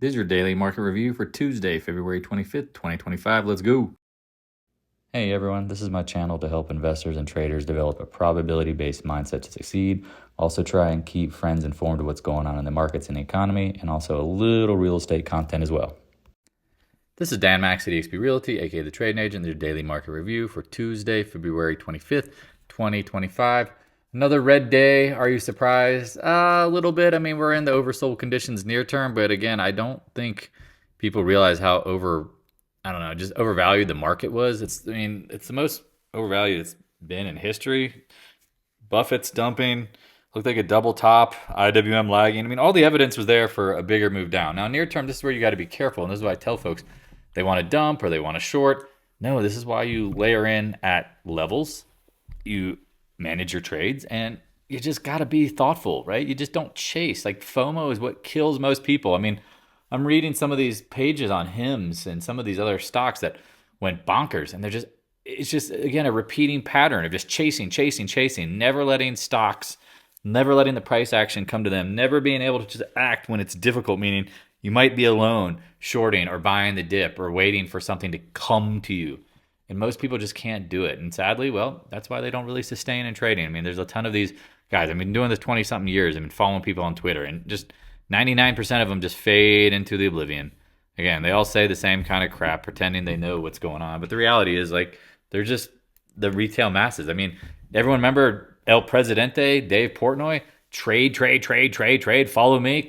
This is your daily market review for Tuesday, February 25th, 2025. Let's go. Hey everyone, this is my channel to help investors and traders develop a probability-based mindset to succeed. Also try and keep friends informed of what's going on in the markets and the economy, and also a little real estate content as well. This is Dan Max at eXp Realty, aka the Trading Agent, your daily market review for Tuesday, February 25th, 2025. Another red day. Are you surprised? A little bit. I mean, we're in the oversold conditions near term, but again, I don't think people realize how just overvalued the market was. It's the most overvalued it's been in history. Buffett's dumping. Looked like a double top. IWM lagging. I mean, all the evidence was there for a bigger move down. Now, near term, this is where you got to be careful, and this is why I tell folks they want to dump or they want to short. No, this is why you layer in at levels. You manage your trades, and you just got to be thoughtful, right? You just don't chase. Like, FOMO is what kills most people. I mean, I'm reading some of these pages on HIMS and some of these other stocks that went bonkers, and it's just again a repeating pattern of just chasing, never letting the price action come to them, never being able to just act when it's difficult, meaning you might be alone shorting or buying the dip or waiting for something to come to you. And most people just can't do it. And sadly, well, that's why they don't really sustain in trading. I mean, there's a ton of these guys. I've been doing this 20-something years. I've been following people on Twitter, and just 99% of them just fade into the oblivion. Again, they all say the same kind of crap, pretending they know what's going on. But the reality is, like, they're just the retail masses. I mean, everyone remember El Presidente, Dave Portnoy? Trade, follow me.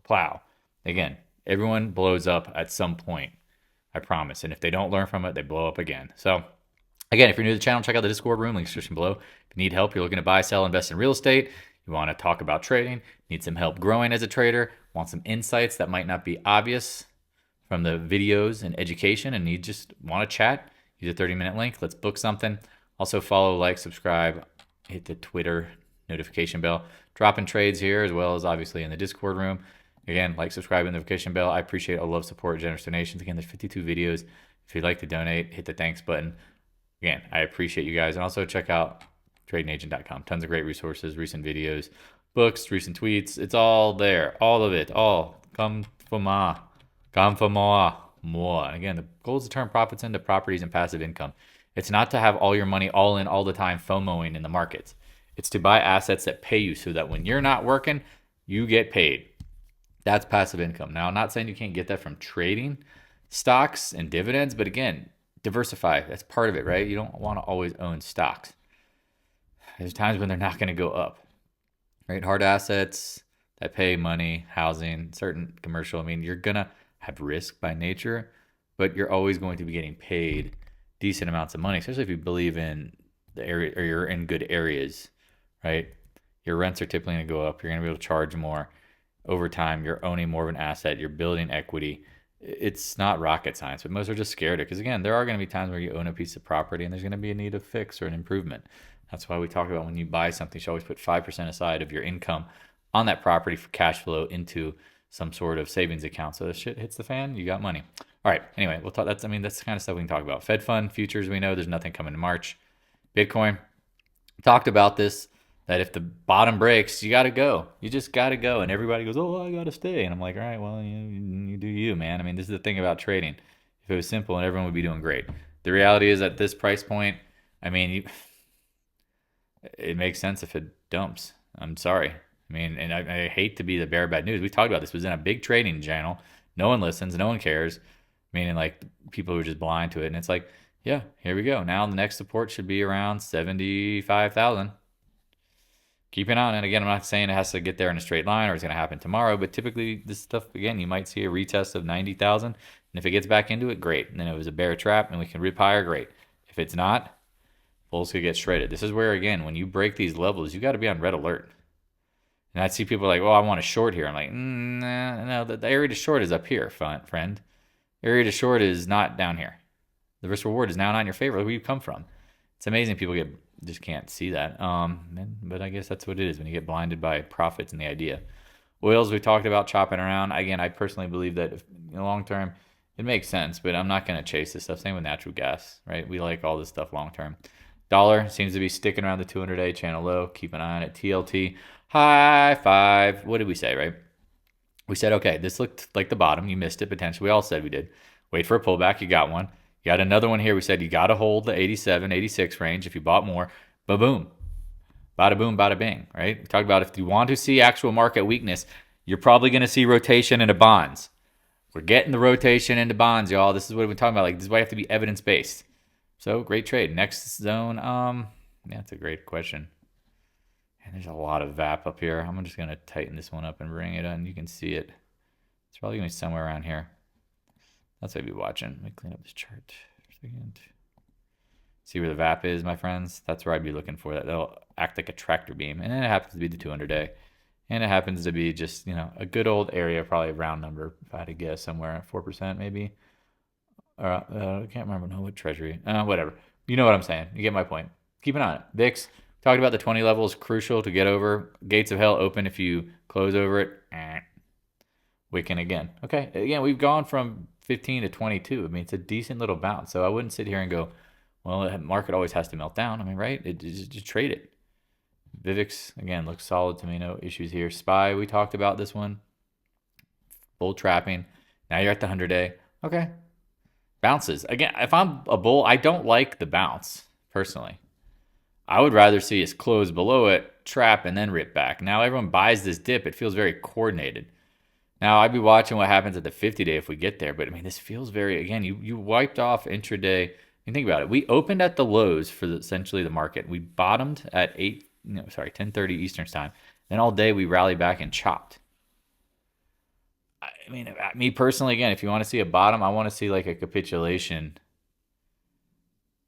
Plow. Again, everyone blows up at some point. I promise. And if they don't learn from it, they blow up again. So, again, if you're new to the channel, check out the Discord room, link description below. If you need help, you're looking to buy, sell, invest in real estate, you want to talk about trading, need some help growing as a trader, want some insights that might not be obvious from the videos and education, and you just want to chat, use a 30-minute link. Let's book something. Also follow, like, subscribe, hit the Twitter notification bell. Dropping trades here as well as obviously in the Discord room. Again, like, subscribe, and notification bell. I appreciate all love, support, generous donations. Again, there's 52 videos. If you'd like to donate, hit the thanks button. Again, I appreciate you guys. And also check out tradingagent.com. Tons of great resources, recent videos, books, recent tweets. It's all there. All of it. All. Come for more. Come for more. And again, the goal is to turn profits into properties and passive income. It's not to have all your money all in all the time FOMOing in the markets. It's to buy assets that pay you so that when you're not working, you get paid. That's passive income. Now, I'm not saying you can't get that from trading stocks and dividends, but again, diversify. That's part of it, right? You don't want to always own stocks. There's times when they're not going to go up, right? Hard assets that pay money, housing, certain commercial. I mean, you're going to have risk by nature, but you're always going to be getting paid decent amounts of money, especially if you believe in the area or you're in good areas, right? Your rents are typically going to go up. You're going to be able to charge more. Over time, you're owning more of an asset. You're building equity. It's not rocket science, but most are just scared of it. Because again, there are going to be times where you own a piece of property and there's going to be a need of fix or an improvement. That's why we talk about when you buy something, you should always put 5% aside of your income on that property for cash flow into some sort of savings account. So if shit hits the fan, you got money. All right. Anyway, we'll talk. That's the kind of stuff we can talk about. Fed fund futures, we know there's nothing coming in March. Bitcoin, talked about this. That if the bottom breaks, you got to go. You just got to go. And everybody goes, oh, I got to stay. And I'm like, all right, well, you do you, man. I mean, this is the thing about trading. If it was simple, and everyone would be doing great. The reality is at this price point, I mean, it makes sense if it dumps. I'm sorry. I mean, and I hate to be the bearer of bad news. We talked about this. It was in a big trading channel. No one listens. No one cares. Meaning, like, people are just blind to it. And it's like, yeah, here we go. Now the next support should be around 75,000. Keep an eye on it. Again, I'm not saying it has to get there in a straight line or it's going to happen tomorrow, but typically this stuff, again, you might see a retest of 90,000. And if it gets back into it, great. And then it was a bear trap and we can rip higher, great. If it's not, bulls could get shredded. This is where, again, when you break these levels, you got to be on red alert. And I see people like, well, I want to short here. I'm like, no, the area to short is up here, friend. Area to short is not down here. The risk reward is now not in your favor. Look where you come from. It's amazing people just can't see that. But I guess that's what it is when you get blinded by profits and the idea. Oils, we talked about chopping around. Again, I personally believe that if, in the long term, it makes sense, but I'm not going to chase this stuff. Same with natural gas, right? We like all this stuff long term. Dollar seems to be sticking around the 200-day channel low. Keep an eye on it. TLT, high five. What did we say, right? We said, okay, this looked like the bottom. You missed it potentially. We all said we did. Wait for a pullback. You got one. You got another one here. We said you got to hold the 87, 86 range if you bought more. Ba-boom. Bada boom, bada bing, right? We talked about if you want to see actual market weakness, you're probably going to see rotation into bonds. We're getting the rotation into bonds, y'all. This is what we're talking about. Like, this is why you have to be evidence-based. So, great trade. Next zone, yeah, that's a great question. And there's a lot of VAP up here. I'm just going to tighten this one up and bring it in. You can see it. It's probably going to be somewhere around here. That's what I'd be watching. Let me clean up this chart for a second. See where the VAP is, my friends? That's where I'd be looking for that. That'll act like a tractor beam. And then it happens to be the 200-day. And it happens to be just, a good old area, probably a round number, if I had to guess, somewhere at 4% maybe. Or, I can't remember. No, what Treasury. Whatever. You know what I'm saying. You get my point. Keep an eye on it. VIX, talked about the 20 level is crucial to get over. Gates of hell open if you close over it. Wicking again. Okay, again, we've gone from 15 to 22. I mean, it's a decent little bounce. So I wouldn't sit here and go, well, the market always has to melt down. I mean, right? Just trade it. VIVIX, again, looks solid to me. No issues here. SPY, we talked about this one. Bull trapping. Now you're at the 100-day. Okay. Bounces. Again, if I'm a bull, I don't like the bounce, personally. I would rather see us close below it, trap, and then rip back. Now everyone buys this dip. It feels very coordinated. Now, I'd be watching what happens at the 50-day if we get there. But, I mean, this feels very, again, you wiped off intraday. And think about it. We opened at the lows for essentially the market. We bottomed at 10:30 Eastern time. Then all day we rallied back and chopped. I mean, me personally, again, if you want to see a bottom, I want to see like a capitulation,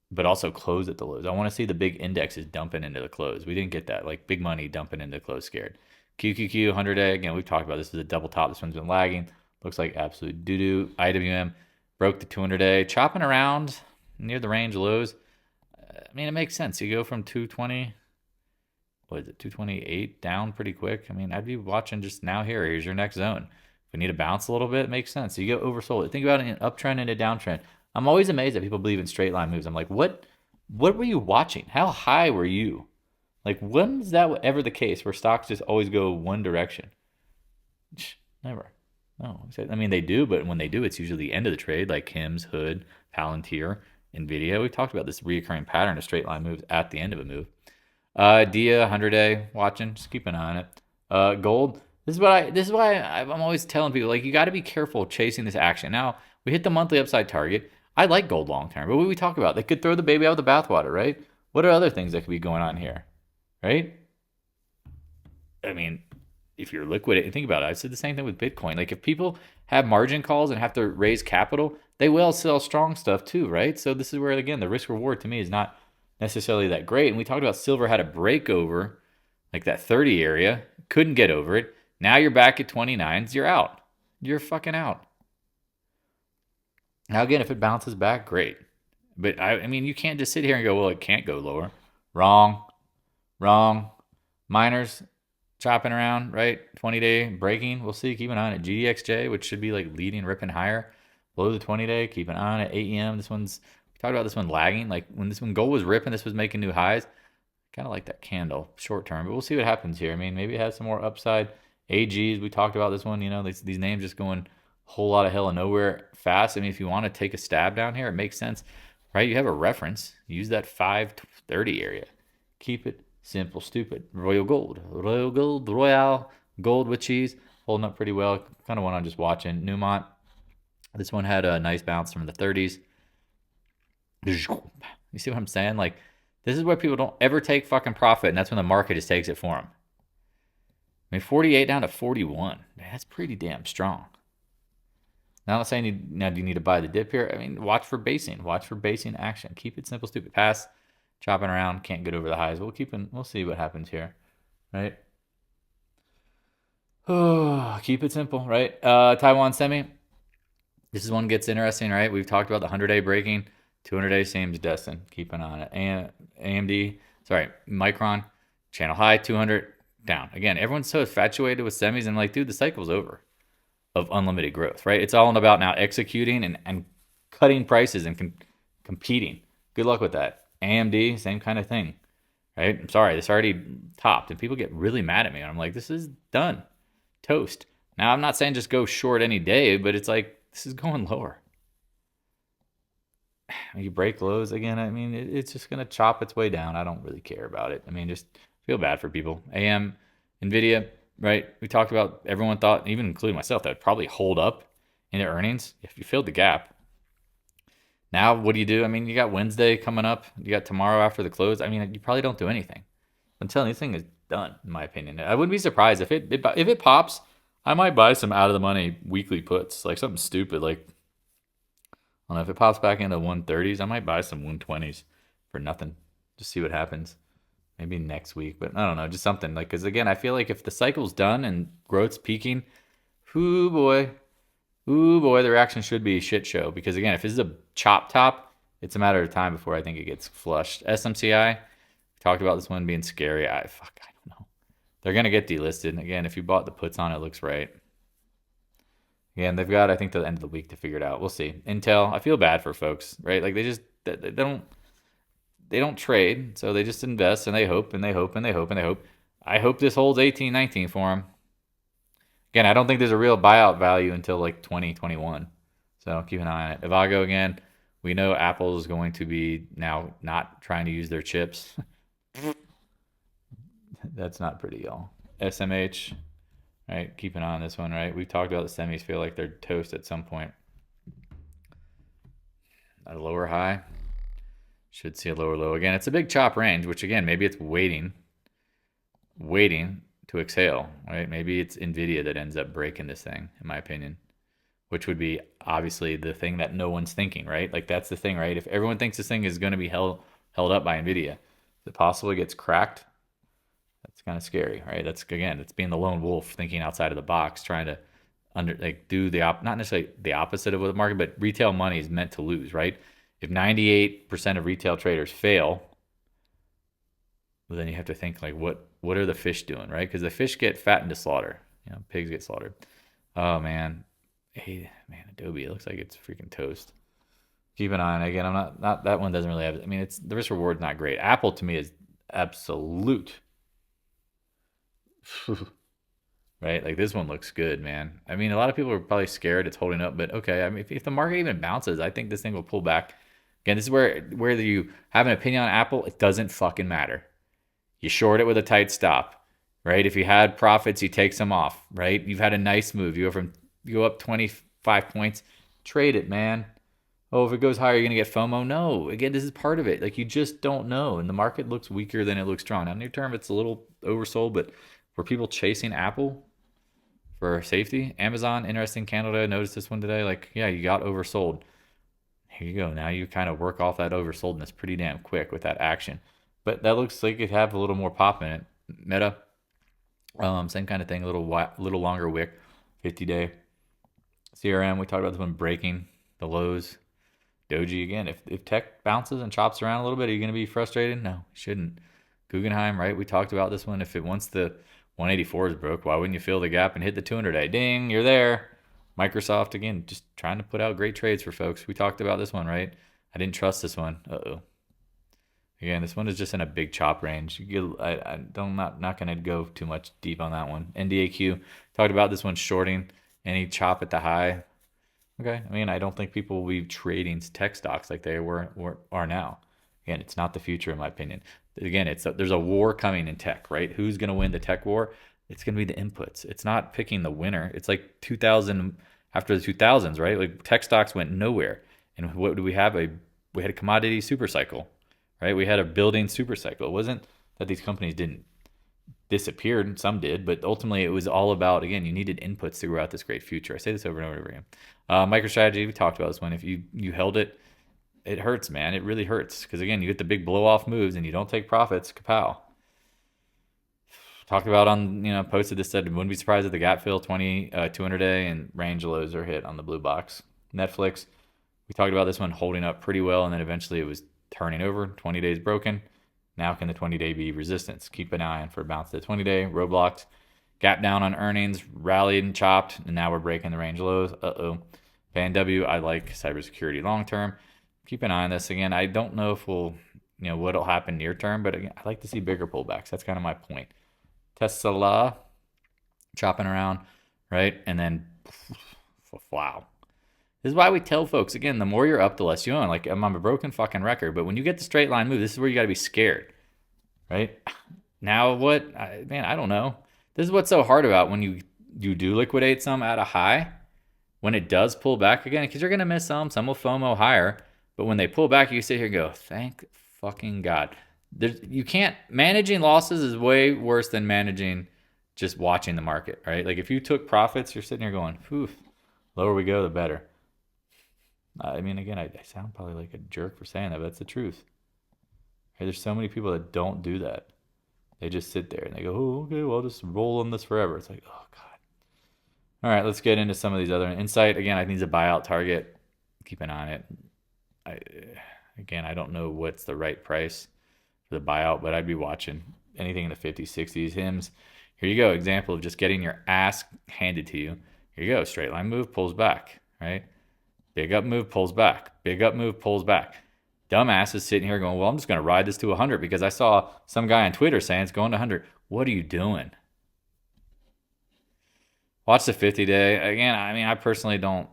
but also close at the lows. I want to see the big indexes dumping into the close. We didn't get that. Like big money dumping into the close scared. QQQ, 100-day. Again, we've talked about this. This is a double top. This one's been lagging. Looks like absolute doo-doo. IWM broke the 200-day. Chopping around near the range lows. I mean, it makes sense. You go from 220, what is it, 228 down pretty quick. I mean, I'd be watching just now here. Here's your next zone. If we need to bounce a little bit, it makes sense. You go oversold. Think about it in uptrend and a downtrend. I'm always amazed that people believe in straight line moves. I'm like, what were you watching? How high were you? Like, when is that ever the case where stocks just always go one direction? Never. No. I mean, they do, but when they do, it's usually the end of the trade, like Hims, Hood, Palantir, NVDA. We talked about this recurring pattern of straight line moves at the end of a move. DIA, 100-day, watching. Just keep an eye on it. Gold. This is why I'm always telling people, like, you got to be careful chasing this action. Now, we hit the monthly upside target. I like gold long term, but what we talk about, they could throw the baby out with the bathwater, right? What are other things that could be going on here? Right? I mean, if you're liquid, think about it. I said the same thing with Bitcoin. Like, if people have margin calls and have to raise capital, they will sell strong stuff too, right? So this is where, again, the risk reward to me is not necessarily that great. And we talked about silver had a breakover, like that 30 area, couldn't get over it. Now you're back at 29s, you're out. You're fucking out. Now, again, if it bounces back, great. But, I mean, you can't just sit here and go, well, it can't go lower. Wrong. Miners chopping around, right? 20-day breaking. We'll see. Keep an eye on it. GDXJ, which should be like leading, ripping higher. Below the 20-day. Keep an eye on it. AEM. We talked about this one lagging. Like when gold was ripping, this was making new highs. Kind of like that candle short term, but we'll see what happens here. I mean, maybe it has some more upside. AGs, we talked about this one. These names just going a whole lot of hell and nowhere fast. I mean, if you want to take a stab down here, it makes sense, right? You have a reference. Use that 530 area. Keep it simple, stupid. Royal Gold, with cheese, holding up pretty well. Kind of one I'm just watching. Newmont, this one had a nice bounce from the 30s. You see what I'm saying? Like, this is where people don't ever take fucking profit, and that's when the market just takes it for them. I mean, 48 down to 41. That's pretty damn strong. Now, I'm not saying do you need to buy the dip here? I mean, watch for basing. Watch for basing action. Keep it simple, stupid. Pass. Chopping around, can't get over the highs. We'll see what happens here, right? Oh, keep it simple, right? Taiwan semi. This is one gets interesting, right? We've talked about the 100-day breaking, 200-day seems destined. Keep an eye on it. And Micron, channel high, 200 down. Again, everyone's so infatuated with semis and like, dude, the cycle's over of unlimited growth, right? It's all about now executing and cutting prices and competing. Good luck with that. AMD, same kind of thing, right? I'm sorry, this already topped, and people get really mad at me. I'm like, this is done. Toast. Now, I'm not saying just go short any day, but it's like, this is going lower. You break lows again, I mean, it's just going to chop its way down. I don't really care about it. I mean, just feel bad for people. NVDA, right? We talked about, everyone thought, even including myself, that would probably hold up in their earnings if you filled the gap. Now, what do? I mean, you got Wednesday coming up. You got tomorrow after the close. I mean, you probably don't do anything. I'm telling you, this thing is done, in my opinion. I wouldn't be surprised if it pops. I might buy some out of the money weekly puts, like something stupid, like I don't know, if it pops back into 130s, I might buy some 120s for nothing. Just see what happens. Maybe next week, but I don't know, just something like, because again, I feel like if the cycle's done and growth's peaking, ooh boy, the reaction should be a shit show. Because again, if this is a chop top, it's a matter of time before I think it gets flushed. SMCI, we talked about this one being scary. I don't know. They're gonna get delisted. Again, if you bought the puts on, it looks right. Again, they've got, I think, the end of the week to figure it out. We'll see. Intel, I feel bad for folks, right? Like they don't trade, so they just invest and they hope and they hope and they hope and they hope. I hope this holds 18, 19 for them. Again, I don't think there's a real buyout value until like 2021. So keep an eye on it. AVGO again, we know Apple is going to be now not trying to use their chips. That's not pretty, y'all. SMH, right? Keep an eye on this one, right? We've talked about the semis feel like they're toast at some point. A lower high. Should see a lower low. Again, it's a big chop range, which again, maybe it's waiting to exhale, right? Maybe it's NVIDIA that ends up breaking this thing, in my opinion, which would be obviously the thing that no one's thinking, right? Like that's the thing, right? If everyone thinks this thing is going to be held up by NVIDIA, if it possibly gets cracked, that's kind of scary, right? That's, again, it's being the lone wolf thinking outside of the box, trying to do not necessarily the opposite of what the market, but retail money is meant to lose, right? If 98% of retail traders fail, well, then you have to think like, what are the fish doing, right? Because the fish get fattened to slaughter. You know, pigs get slaughtered. Oh man, hey man, Adobe, it looks like it's freaking toast. Keep an eye on it. Again, I'm not that one doesn't really have. I mean, it's the risk reward's not great. Apple to me is absolute. Right, like this one looks good, man. I mean, a lot of people are probably scared it's holding up, but okay. I mean, if the market even bounces, I think this thing will pull back. Again, this is where you have an opinion on Apple, it doesn't fucking matter. You short it with a tight stop, right? If you had profits, you take some off, right? You've had a nice move. You go up 25 points, trade it, man. Oh, if it goes higher, you're gonna get FOMO. No, again, this is part of it. Like you just don't know, and the market looks weaker than it looks strong. Now, near term, it's a little oversold, but for people chasing Apple for safety, Amazon, interesting candle today. I noticed this one today. Like, yeah, you got oversold. Here you go. Now you kind of work off that oversoldness pretty damn quick with that action. But that looks like it have a little more pop in it. Meta, same kind of thing. A little longer wick, 50-day. CRM, we talked about this one breaking the lows. Doji again. If tech bounces and chops around a little bit, are you going to be frustrated? No, you shouldn't. Guggenheim, right? We talked about this one. If it once the 184 is broke, why wouldn't you fill the gap and hit the 200-day? Ding, you're there. Microsoft, again, just trying to put out great trades for folks. We talked about this one, right? I didn't trust this one. Uh-oh. Again, this one is just in a big chop range. I'm not going to go too much deep on that one. NDAQ, talked about this one shorting any chop at the high. Okay, I mean, I don't think people will be trading tech stocks like they are now. Again, it's not the future, in my opinion. Again, there's a war coming in tech, right? Who's going to win the tech war? It's going to be the inputs. It's not picking the winner. It's like 2000, after the 2000s, right? Like tech stocks went nowhere. And what do we have? We had a commodity super cycle, right? We had a building super cycle. It wasn't that these companies didn't disappear. Some did, but ultimately it was all about, again, you needed inputs to grow out this great future. I say this over and over again. MicroStrategy, we talked about this one. If you held it, it hurts, man. It really hurts because, again, you get the big blow-off moves and you don't take profits. Kapow. Talked about posted this, said wouldn't be surprised if the gap fill 200-day and range lows are hit on the blue box. Netflix, we talked about this one holding up pretty well, and then eventually it was turning over. 20 days broken. Now can the 20-day be resistance? Keep an eye on for a bounce to the 20-day. Roblox, gap down on earnings, rallied and chopped, and now we're breaking the range lows. Uh-oh. FanW, I like cybersecurity long-term. Keep an eye on this. Again, I don't know if what'll happen near term, but again, I like to see bigger pullbacks. That's kind of my point. TSLA, chopping around right? And then, wow. This is why we tell folks, again, the more you're up, the less you own. Like, I'm on a broken fucking record, but when you get the straight line move, this is where you got to be scared, right? Now what? Man, I don't know. This is what's so hard about when you do liquidate some at a high, when it does pull back again, because you're going to miss some will FOMO higher, but when they pull back, you sit here and go, thank fucking God. You can't, managing losses is way worse than managing just watching the market, right? Like if you took profits, you're sitting here going, phew, lower we go, the better. I mean, again, I sound probably like a jerk for saying that, but that's the truth. Right? There's so many people that don't do that. They just sit there and they go, oh, okay, well, I'll just roll on this forever. It's like, oh, God. All right, let's get into some of these other. Insight, again, I think it's a buyout target. Keep an eye on it. Again, I don't know what's the right price for the buyout, but I'd be watching anything in the 50s, 60s, HIMs. Here you go, example of just getting your ass handed to you. Here you go, straight line move, pulls back, right? Big up move, pulls back. Big up move, pulls back. Dumbass is sitting here going, well, I'm just going to ride this to 100 because I saw some guy on Twitter saying it's going to 100. What are you doing? Watch the 50-day. Again, I mean, I personally don't.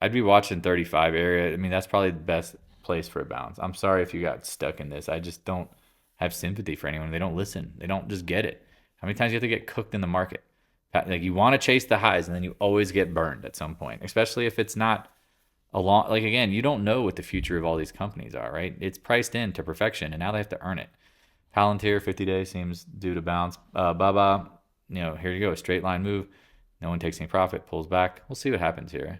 I'd be watching 35 area. I mean, that's probably the best place for a bounce. I'm sorry if you got stuck in this. I just don't have sympathy for anyone. They don't listen. They don't just get it. How many times do you have to get cooked in the market? Like you want to chase the highs and then you always get burned at some point, especially if it's not a long, like again, you don't know what the future of all these companies are, right? It's priced in to perfection and now they have to earn it. Palantir 50-day seems due to bounce. Baba, here you go, a straight line move. No one takes any profit, pulls back. We'll see what happens here.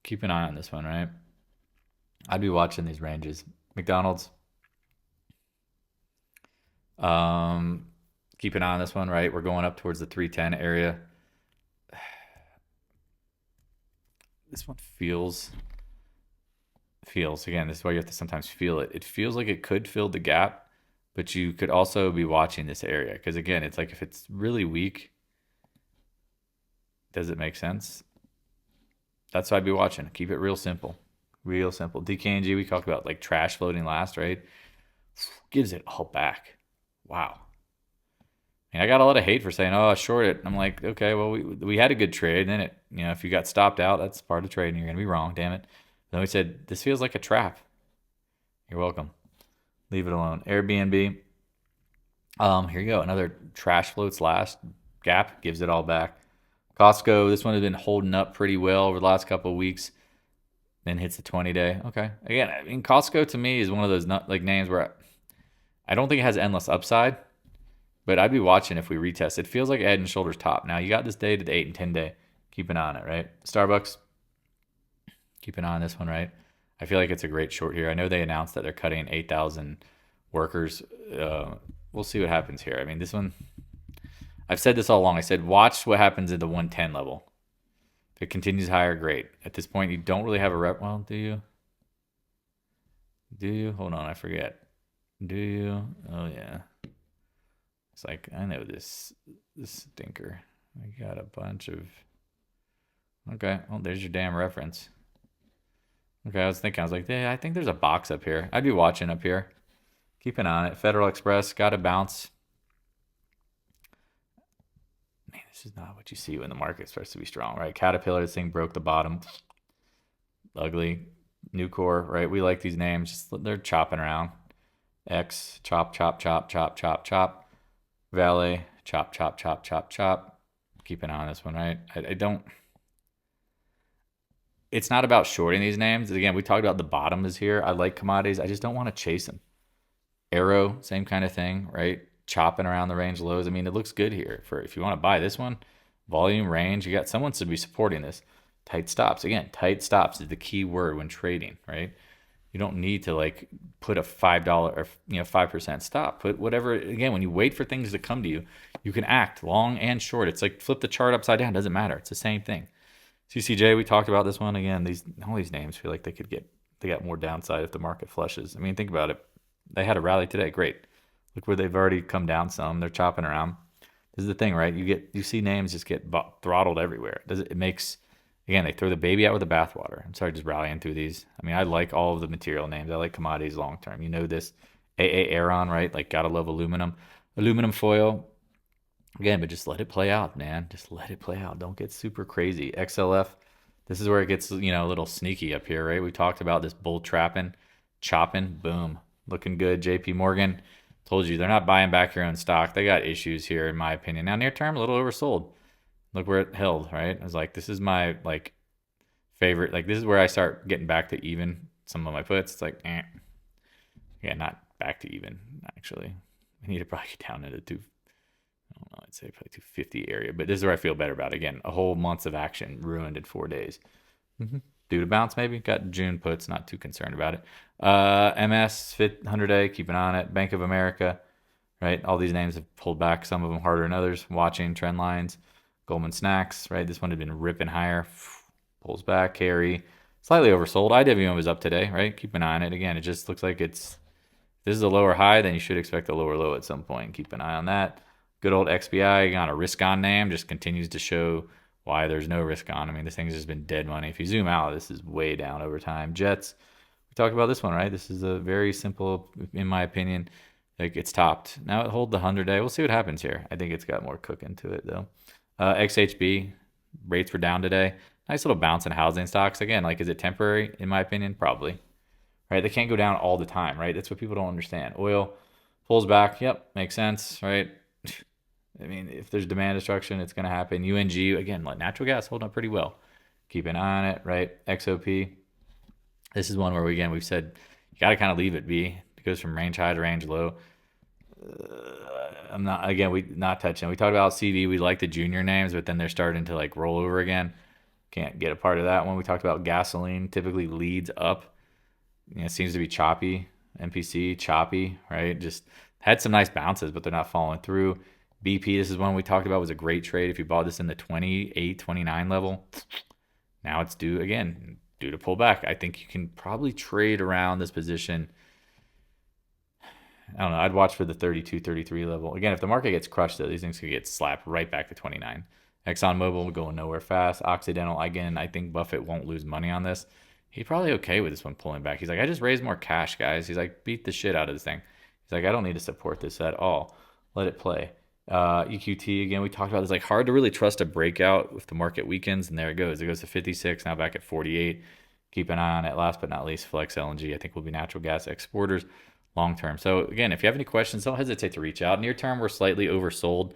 Keep an eye on this one, right? I'd be watching these ranges. McDonald's. Keep an eye on this one, right? We're going up towards the 310 area. This one feels, again, this is why you have to sometimes feel it. It feels like it could fill the gap, but you could also be watching this area. Because again, it's like if it's really weak, does it make sense? That's what I'd be watching. Keep it real simple. Real simple. DKNG, we talked about like trash floating last, right? Gives it all back. Wow. And I got a lot of hate for saying, oh, I short it. I'm like, okay, well, we had a good trade. And then it, if you got stopped out, that's part of trading. You're going to be wrong, damn it. Then we said, this feels like a trap. You're welcome. Leave it alone. Airbnb. Here you go. Another trash floats last. Gap gives it all back. Costco, this one has been holding up pretty well over the last couple of weeks. Then hits the 20-day. Okay. Again, I mean, Costco to me is one of those names where I don't think it has endless upside. But I'd be watching if we retest. It feels like head and shoulders top. Now, you got this day to the 8 and 10 day. Keep an eye on it, right? Starbucks, keep an eye on this one, right? I feel like it's a great short here. I know they announced that they're cutting 8,000 workers. We'll see what happens here. I mean, this one, I've said this all along. I said, watch what happens at the 110 level. If it continues higher, great. At this point, you don't really have a rep. Well, do you? Do you? Hold on, I forget. Do you? Oh, yeah. It's like, I know this stinker. I got a bunch of... Okay, well, there's your damn reference. Okay, I was like, yeah, I think there's a box up here. I'd be watching up here. Keep an eye on it. Federal Express, got to bounce. Man, this is not what you see when the market starts to be strong, right? Caterpillar, this thing broke the bottom. Ugly. Nucor, right? We like these names. Just they're chopping around. X, chop, chop, chop, chop, chop, chop. VALE, chop, chop, chop, chop, chop. Keep an eye on this one, right? I don't... It's not about shorting these names. Again, we talked about the bottom is here. I like commodities. I just don't want to chase them. Arrow, same kind of thing, right? Chopping around the range lows. I mean, it looks good here. For if you want to buy this one, volume, range, you got someone to be supporting this. Tight stops. Again, tight stops is the key word when trading, right? You don't need to like put a $5 or 5% stop. Put whatever. Again, when you wait for things to come to you, you can act long and short. It's like flip the chart upside down. It doesn't matter. It's the same thing. CCJ, we talked about this one again. All these names feel like they got more downside if the market flushes. I mean, think about it. They had a rally today. Great. Look where they've already come down some. They're chopping around. This is the thing, right? You see names just get throttled everywhere. It makes. Again, they throw the baby out with the bathwater. I'm sorry, just rallying through these. I mean, I like all of the material names. I like commodities long term. You know this. AA Aeron, right? Like, gotta love aluminum. Aluminum foil. Again, but just let it play out, man. Just let it play out. Don't get super crazy. XLF, this is where it gets, a little sneaky up here, right? We talked about this bull trapping, chopping, boom. Looking good. JP Morgan, told you they're not buying back your own stock. They got issues here, in my opinion. Now, near term, a little oversold. Look where it held, right? I was like, this is my, favorite. This is where I start getting back to even some of my puts. It's like, Yeah, not back to even, actually. I need to probably get down into I don't know, I'd say probably 250 area, but this is where I feel better about it. Again, a whole month of action ruined in 4 days. Due to bounce, maybe. Got June puts, not too concerned about it. MS, Fit 100A, keep an eye on it. Bank of America, right? All these names have pulled back, some of them harder than others. Watching trend lines. Goldman Sachs, right? This one had been ripping higher. Pulls back, carry. Slightly oversold. IWM was up today, right? Keep an eye on it. Again, it just looks like this is a lower high, then you should expect a lower low at some point. Keep an eye on that. Good old XBI, got a risk on name, just continues to show why there's no risk on. I mean, this thing's just been dead money. If you zoom out, this is way down over time. Jets, we talked about this one, right? This is a very simple, in my opinion, it's topped. Now it hold the 100-day. We'll see what happens here. I think it's got more cooking to it, though. XHB, rates were down today. Nice little bounce in housing stocks. Again, is it temporary? In my opinion, probably. Right? They can't go down all the time, right? That's what people don't understand. Oil pulls back. Yep, makes sense, right? I mean, if there's demand destruction, it's going to happen. UNG, again, natural gas holding up pretty well. Keep an eye on it, right? XOP. This is one where, we've said you got to kind of leave it be. It goes from range high to range low. We not touching. We talked about CV. We like the junior names, but then they're starting to roll over again. Can't get a part of that one. We talked about gasoline typically leads up. It seems to be choppy. MPC, choppy, right? Just had some nice bounces, but they're not following through. BP, this is one we talked about, was a great trade. If you bought this in the 28, 29 level, now it's due to pull back. I think you can probably trade around this position. I don't know. I'd watch for the 32, 33 level. Again, if the market gets crushed, though, these things could get slapped right back to 29. ExxonMobil going nowhere fast. Occidental, again, I think Buffett won't lose money on this. He's probably okay with this one pulling back. He's like, I just raised more cash, guys. He's like, beat the shit out of this thing. He's like, I don't need to support this at all. Let it play. EQT, again, we talked about this. Hard to really trust a breakout if the market weakens, and there it goes. It goes to 56, now back at 48. Keep an eye on it. Last but not least, Flex LNG, I think will be natural gas exporters long term. So again, if you have any questions, don't hesitate to reach out. Near term, we're slightly oversold.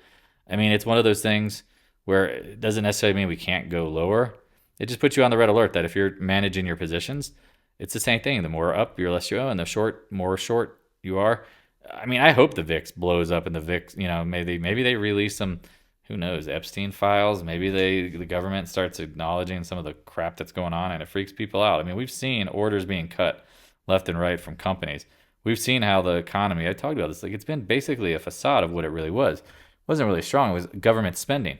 I mean, it's one of those things where it doesn't necessarily mean we can't go lower. It just puts you on the red alert that if you're managing your positions, it's the same thing. The more up, you're less you own. The more short you are. I mean, I hope the VIX blows up and the VIX, maybe they release some, who knows, Epstein files. Maybe the government starts acknowledging some of the crap that's going on and it freaks people out. I mean, we've seen orders being cut left and right from companies. We've seen how the economy, I talked about this, it's been basically a facade of what it really was. It wasn't really strong. It was government spending.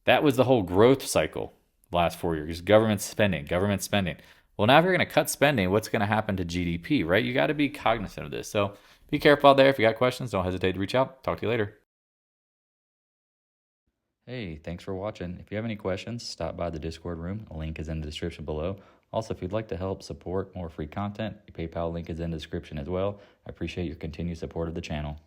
That was the whole growth cycle the last 4 years. Government spending. Well, now if you're going to cut spending, what's going to happen to GDP, right? You got to be cognizant of this. So be careful out there. If you got questions, don't hesitate to reach out. Talk to you later. Hey, thanks for watching. If you have any questions, stop by the Discord room. A link is in the description below. Also, if you'd like to help support more free content, the PayPal link is in the description as well. I appreciate your continued support of the channel.